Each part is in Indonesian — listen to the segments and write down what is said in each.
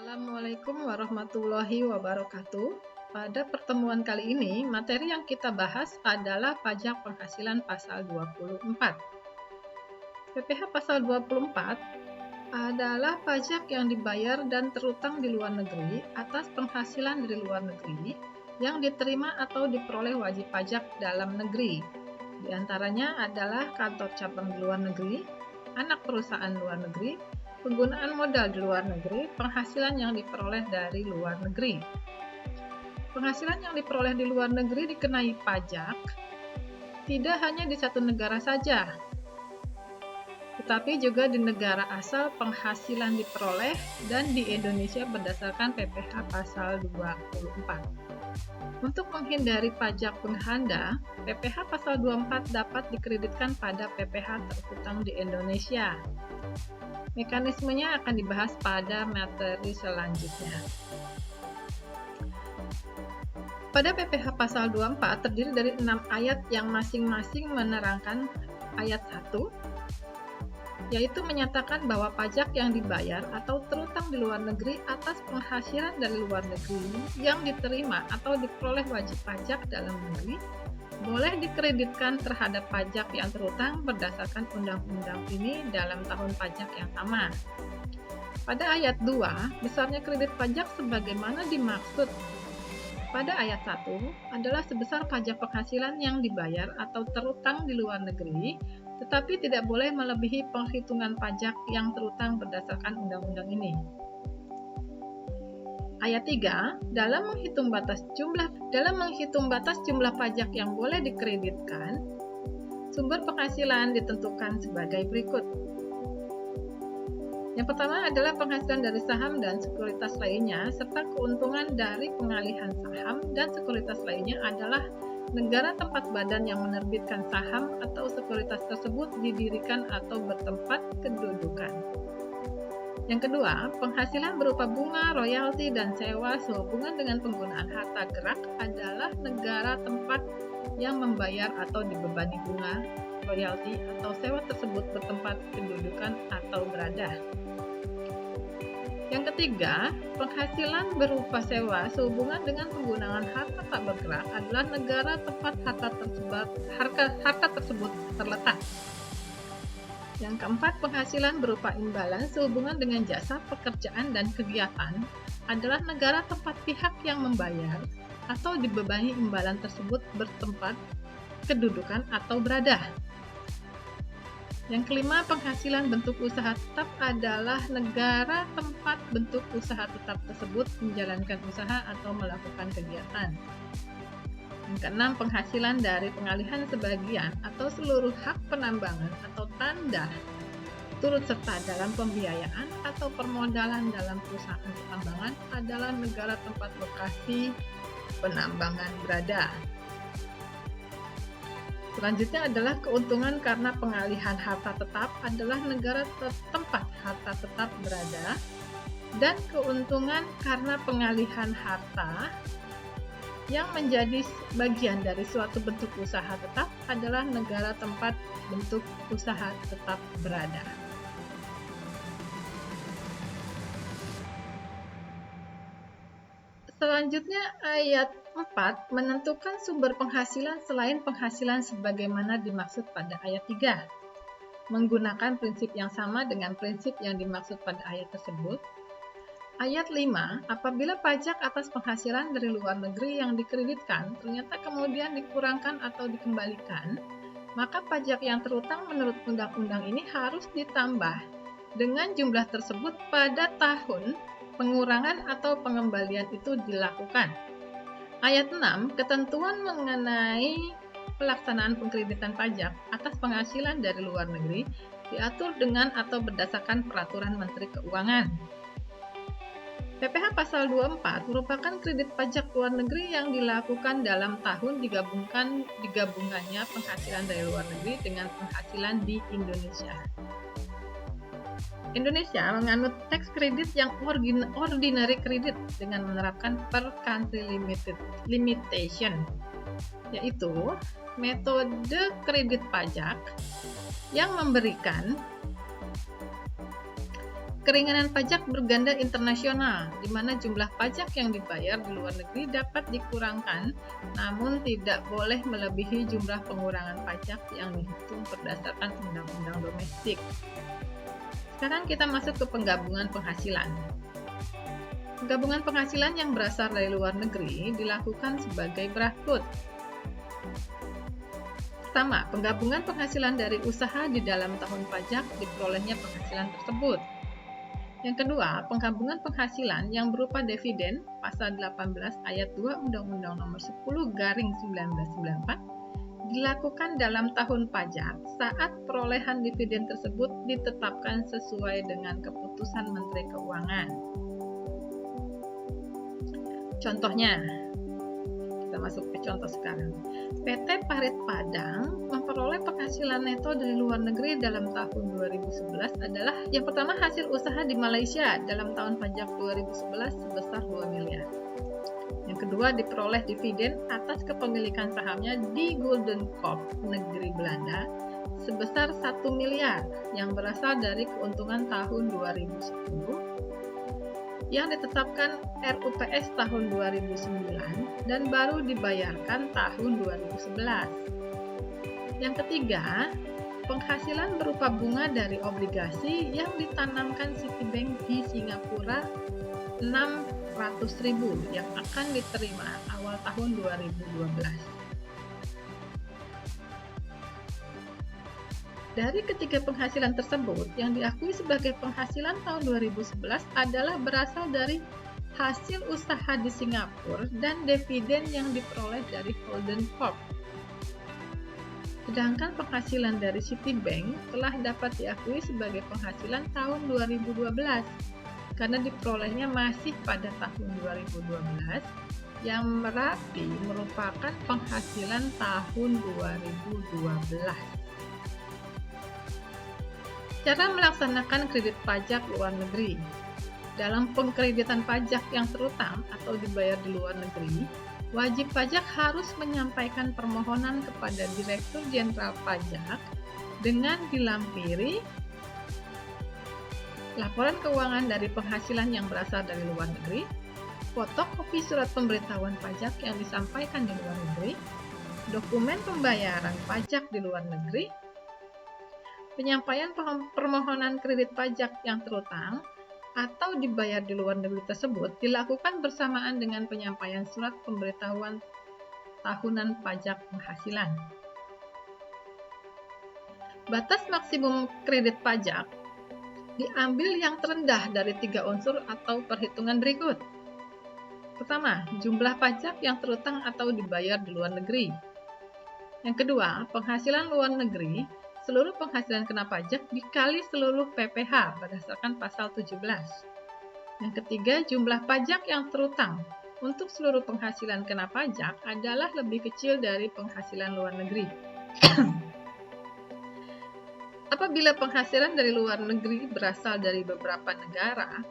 Assalamualaikum warahmatullahi wabarakatuh. Pada pertemuan kali ini, materi yang kita bahas adalah pajak penghasilan pasal 24. PPh pasal 24 adalah pajak yang dibayar dan terutang di luar negeri atas penghasilan dari luar negeri yang diterima atau diperoleh wajib pajak dalam negeri. Di antaranya adalah kantor cabang di luar negeri, anak perusahaan luar negeri, penggunaan modal di luar negeri, penghasilan yang diperoleh dari luar negeri. Penghasilan yang diperoleh di luar negeri dikenai pajak tidak hanya di satu negara saja, tetapi juga di negara asal penghasilan diperoleh dan di Indonesia berdasarkan PPh pasal 24. Untuk menghindari pajak penghanda, PPh pasal 24 dapat dikreditkan pada PPh terutang di Indonesia. Mekanismenya akan dibahas pada materi selanjutnya. Pada PPh pasal 24 terdiri dari 6 ayat yang masing-masing menerangkan ayat 1, yaitu menyatakan bahwa pajak yang dibayar atau terutang di luar negeri atas penghasilan dari luar negeri yang diterima atau diperoleh wajib pajak dalam negeri boleh dikreditkan terhadap pajak yang terutang berdasarkan undang-undang ini dalam tahun pajak yang sama. Pada ayat 2, besarnya kredit pajak sebagaimana dimaksud pada ayat 1 adalah sebesar pajak penghasilan yang dibayar atau terutang di luar negeri, tetapi tidak boleh melebihi penghitungan pajak yang terutang berdasarkan undang-undang ini. Ayat 3, dalam menghitung batas jumlah pajak yang boleh dikreditkan, sumber penghasilan ditentukan sebagai berikut. Yang pertama adalah penghasilan dari saham dan sekuritas lainnya, serta keuntungan dari pengalihan saham dan sekuritas lainnya adalah negara tempat badan yang menerbitkan saham atau sekuritas tersebut didirikan atau bertempat kedudukan. Yang kedua, penghasilan berupa bunga, royalti, dan sewa sehubungan dengan penggunaan harta gerak adalah negara tempat yang membayar atau dibebani bunga, royalti, atau sewa tersebut bertempat kedudukan atau berada. Yang ketiga, penghasilan berupa sewa sehubungan dengan penggunaan harta tak bergerak adalah negara tempat harta tersebut terletak. Yang keempat, penghasilan berupa imbalan sehubungan dengan jasa, pekerjaan, dan kegiatan adalah negara tempat pihak yang membayar atau dibebani imbalan tersebut bertempat kedudukan atau berada. Yang kelima, penghasilan bentuk usaha tetap adalah negara tempat bentuk usaha tetap tersebut menjalankan usaha atau melakukan kegiatan. Yang keenam, penghasilan dari pengalihan sebagian atau seluruh hak penambangan atau tanda turut serta dalam pembiayaan atau permodalan dalam perusahaan pertambangan adalah negara tempat lokasi penambangan berada. Selanjutnya adalah keuntungan karena pengalihan harta tetap adalah negara tempat harta tetap berada, dan keuntungan karena pengalihan harta yang menjadi bagian dari suatu bentuk usaha tetap adalah negara tempat bentuk usaha tetap berada. Selanjutnya ayat 4 menentukan sumber penghasilan selain penghasilan sebagaimana dimaksud pada ayat 3. Menggunakan prinsip yang sama dengan prinsip yang dimaksud pada ayat tersebut. Ayat 5, apabila pajak atas penghasilan dari luar negeri yang dikreditkan ternyata kemudian dikurangkan atau dikembalikan, maka pajak yang terutang menurut undang-undang ini harus ditambah dengan jumlah tersebut pada tahun pengurangan atau pengembalian itu dilakukan. Ayat 6, ketentuan mengenai pelaksanaan pengkreditan pajak atas penghasilan dari luar negeri diatur dengan atau berdasarkan peraturan Menteri Keuangan. PPh pasal 24 merupakan kredit pajak luar negeri yang dilakukan dalam tahun digabungannya penghasilan dari luar negeri dengan penghasilan di Indonesia. Indonesia menganut tax credit yang ordinary credit dengan menerapkan per country limitation, yaitu metode kredit pajak yang memberikan Keringanan pajak berganda internasional, di mana jumlah pajak yang dibayar di luar negeri dapat dikurangkan, namun tidak boleh melebihi jumlah pengurangan pajak yang dihitung berdasarkan undang-undang domestik. Sekarang kita masuk ke penggabungan penghasilan. Penggabungan penghasilan yang berasal dari luar negeri dilakukan sebagai berikut. Pertama, penggabungan penghasilan dari usaha di dalam tahun pajak diperolehnya penghasilan tersebut. Yang kedua, penggabungan penghasilan yang berupa dividen pasal 18 ayat 2 Undang-Undang Nomor 10/1994 dilakukan dalam tahun pajak saat perolehan dividen tersebut ditetapkan sesuai dengan keputusan Menteri Keuangan. Contohnya, kita masuk ke contoh sekarang. PT Parit Padang memperoleh penghasilan neto dari luar negeri dalam tahun 2011 adalah yang pertama hasil usaha di Malaysia dalam tahun pajak 2011 sebesar 2 miliar. Yang kedua diperoleh dividen atas kepemilikan sahamnya di Golden Corp negeri Belanda sebesar 1 miliar yang berasal dari keuntungan tahun 2010 yang ditetapkan RUPS tahun 2009 dan baru dibayarkan tahun 2011. Yang ketiga, penghasilan berupa bunga dari obligasi yang ditanamkan Citibank di Singapura 600.000 yang akan diterima awal tahun 2012. Dari ketiga penghasilan tersebut, yang diakui sebagai penghasilan tahun 2011 adalah berasal dari hasil usaha di Singapura dan dividen yang diperoleh dari Golden Corp. Sedangkan penghasilan dari Citibank telah dapat diakui sebagai penghasilan tahun 2012 karena diperolehnya masih pada tahun 2012 yang berarti merupakan penghasilan tahun 2012. Cara melaksanakan kredit pajak luar negeri. Dalam pengkreditan pajak yang terutang atau dibayar di luar negeri, wajib pajak harus menyampaikan permohonan kepada Direktur Jenderal Pajak dengan dilampiri laporan keuangan dari penghasilan yang berasal dari luar negeri, fotokopi surat pemberitahuan pajak yang disampaikan di luar negeri, dokumen pembayaran pajak di luar negeri. Penyampaian permohonan kredit pajak yang terutang atau dibayar di luar negeri tersebut dilakukan bersamaan dengan penyampaian surat pemberitahuan tahunan pajak penghasilan. Batas maksimum kredit pajak diambil yang terendah dari 3 unsur atau perhitungan berikut. Pertama, jumlah pajak yang terutang atau dibayar di luar negeri. Yang kedua, penghasilan luar negeri seluruh penghasilan kena pajak dikali seluruh PPh berdasarkan pasal 17. Yang ketiga, jumlah pajak yang terutang untuk seluruh penghasilan kena pajak adalah lebih kecil dari penghasilan luar negeri. Apabila penghasilan dari luar negeri berasal dari beberapa negara,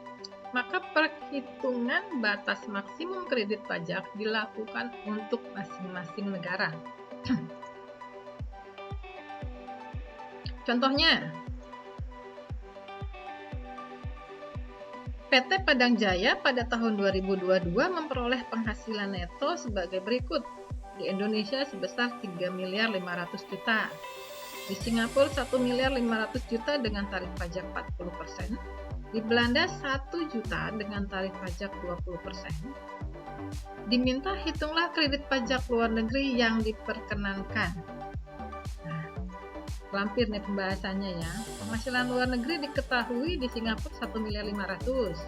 maka perhitungan batas maksimum kredit pajak dilakukan untuk masing-masing negara. Contohnya, PT Padang Jaya pada tahun 2022 memperoleh penghasilan neto sebagai berikut. Di Indonesia sebesar 3 miliar 500 juta. Di Singapura 1 miliar 500 juta dengan tarif pajak 40%. Di Belanda 1 juta dengan tarif pajak 20%. Diminta hitunglah kredit pajak luar negeri yang diperkenankan. Lampir nih pembahasannya ya. Penghasilan luar negeri diketahui di Singapura 1 miliar 500.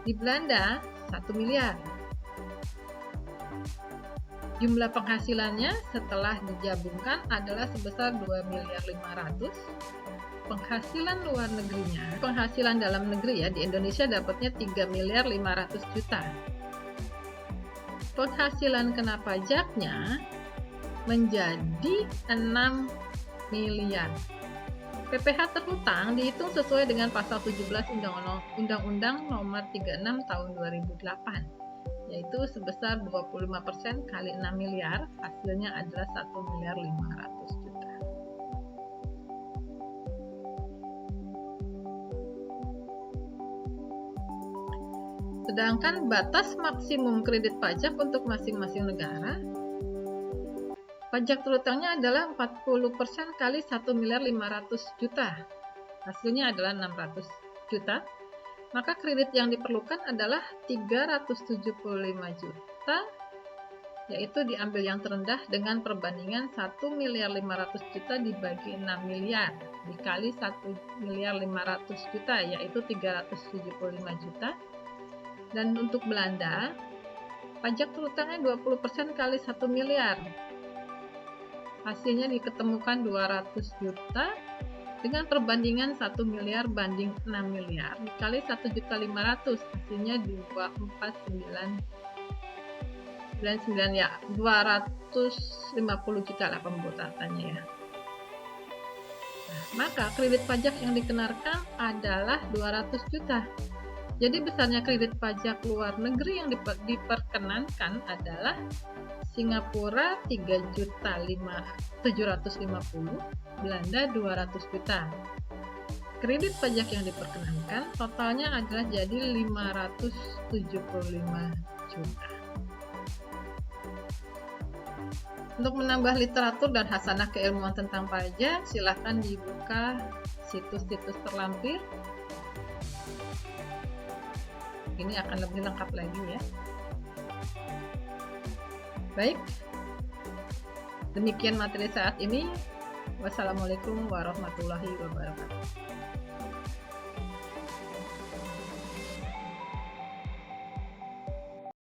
Di Belanda 1 miliar. Jumlah penghasilannya setelah digabungkan adalah sebesar 2 miliar 500. Penghasilan luar negerinya, penghasilan dalam negeri ya, di Indonesia dapatnya 3 miliar 500 juta. Penghasilan kena pajaknya menjadi 6 miliar. PPh terhutang dihitung sesuai dengan pasal 17 Undang-Undang Nomor 36 Tahun 2008, yaitu sebesar 25% kali 6 miliar, hasilnya adalah 1 miliar 500 juta. Sedangkan batas maksimum kredit pajak untuk masing-masing negara, pajak terutangnya adalah 40% kali 1.500.000.000. Hasilnya adalah 600 juta. Maka kredit yang diperlukan adalah 375 juta, yaitu diambil yang terendah dengan perbandingan 1.500.000.000 dibagi 6 miliar dikali 1.500.000.000, yaitu 375 juta. Dan untuk Belanda, pajak terutangnya 20% kali 1 miliar. Hasilnya diketemukan 200 juta dengan perbandingan 1 miliar banding 6 miliar dikali 1.500.000, hasilnya 249 ya, 250 juta lah pembuatannya ya. Nah, maka kredit pajak yang dikenakan adalah 200 juta. Jadi besarnya kredit pajak luar negeri yang diperkenankan adalah Singapura 3.750, Belanda 200 juta. Kredit pajak yang diperkenankan totalnya adalah jadi 575 juta. Untuk menambah literatur dan hasanah keilmuan tentang pajak, silahkan dibuka situs-situs terlampir. Ini akan lebih lengkap lagi ya. Baik, demikian materi saat ini. Wassalamualaikum warahmatullahi wabarakatuh.